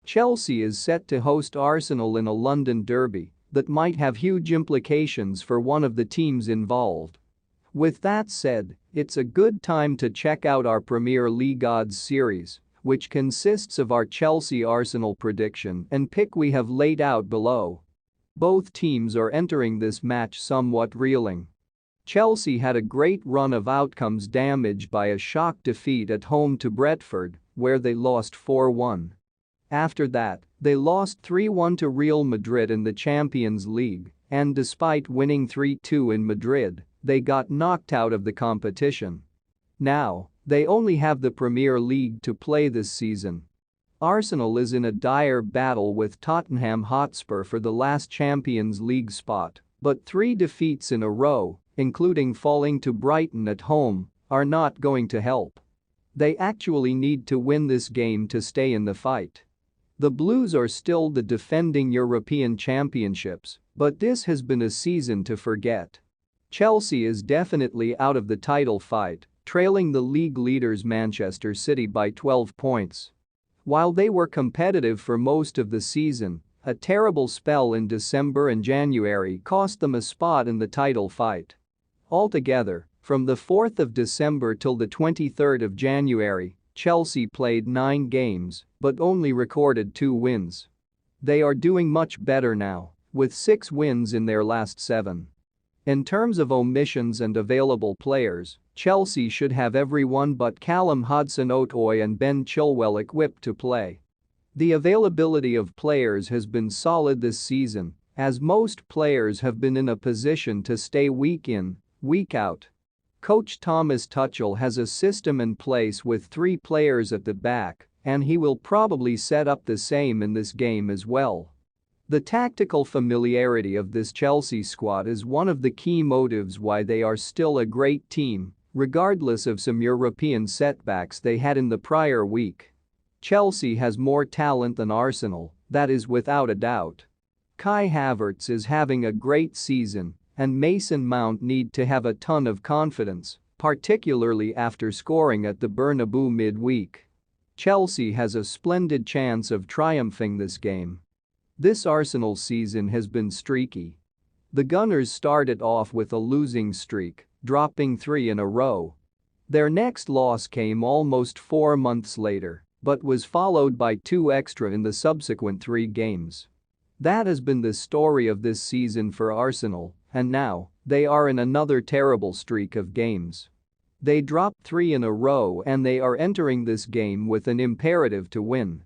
Chelsea is set to host Arsenal in a London derby that might have huge implications for one of the teams involved. With that said, it's a good time to check out our Premier League odds series, which consists of our Chelsea-Arsenal prediction and pick we have laid out below. Both teams are entering this match somewhat reeling. Chelsea had a great run of outcomes damaged by a shock defeat at home to Brentford, where they lost 4-1. After that, they lost 3-1 to Real Madrid in the Champions League, and despite winning 3-2 in Madrid, they got knocked out of the competition. Now, they only have the Premier League to play this season. Arsenal is in a dire battle with Tottenham Hotspur for the last Champions League spot, but 3 defeats in a row, including falling to Brighton at home, are not going to help. They actually need to win this game to stay in the fight. The Blues are still the defending European championships, but this has been a season to forget. Chelsea is definitely out of the title fight, trailing the league leaders Manchester City by 12 points. While they were competitive for most of the season, a terrible spell in December and January cost them a spot in the title fight. Altogether, from the 4th of December till the 23rd of January, Chelsea played 9 games but only recorded 2 wins. They are doing much better now, with 6 wins in their last 7. In terms of omissions and available players, Chelsea should have everyone but Callum Hudson-Odoi and Ben Chilwell equipped to play. The availability of players has been solid this season, as most players have been in a position to stay week in, week out. Coach Thomas Tuchel has a system in place with 3 players at the back, and he will probably set up the same in this game as well. The tactical familiarity of this Chelsea squad is one of the key motives why they are still a great team, regardless of some European setbacks they had in the prior week. Chelsea has more talent than Arsenal, that is without a doubt. Kai Havertz is having a great season, and Mason Mount need to have a ton of confidence, particularly after scoring at the Bernabeu midweek. Chelsea has a splendid chance of triumphing this game. This Arsenal season has been streaky. The Gunners started off with a losing streak, dropping 3 in a row. Their next loss came almost 4 months later, but was followed by 2 extra in the subsequent 3 games. That has been the story of this season for Arsenal, and now, they are in another terrible streak of games. They dropped 3 in a row and they are entering this game with an imperative to win.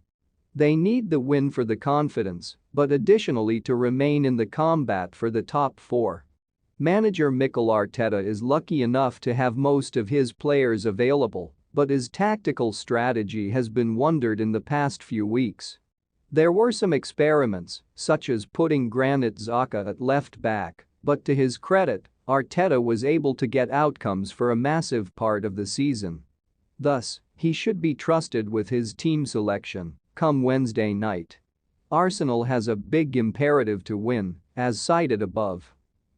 They need the win for the confidence, but additionally to remain in the combat for the top 4. Manager Mikel Arteta is lucky enough to have most of his players available, but his tactical strategy has been wondered in the past few weeks. There were some experiments, such as putting Granit Xhaka at left back, but to his credit, Arteta was able to get outcomes for a massive part of the season. Thus, he should be trusted with his team selection come Wednesday night. Arsenal has a big imperative to win, as cited above.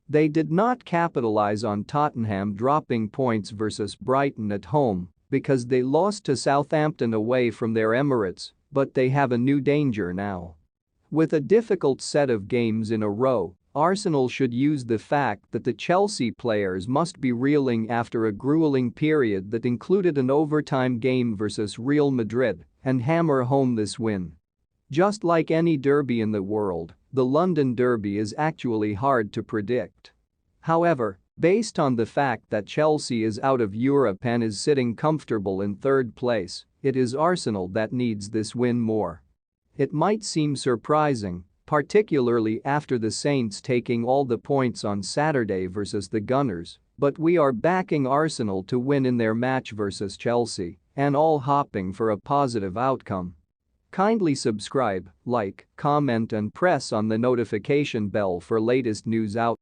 They did not capitalize on Tottenham dropping points versus Brighton at home because they lost to Southampton away from their Emirates, but they have a new danger now. With a difficult set of games in a row, Arsenal should use the fact that the Chelsea players must be reeling after a grueling period that included an overtime game versus Real Madrid and hammer home this win. Just like any derby in the world, the London derby is actually hard to predict. However, based on the fact that Chelsea is out of Europe and is sitting comfortable in 3rd place, it is Arsenal that needs this win more. It might seem surprising, particularly after the Saints taking all the points on Saturday versus the Gunners, but we are backing Arsenal to win in their match versus Chelsea and all hoping for a positive outcome. Kindly subscribe, like, comment and press on the notification bell for latest news out.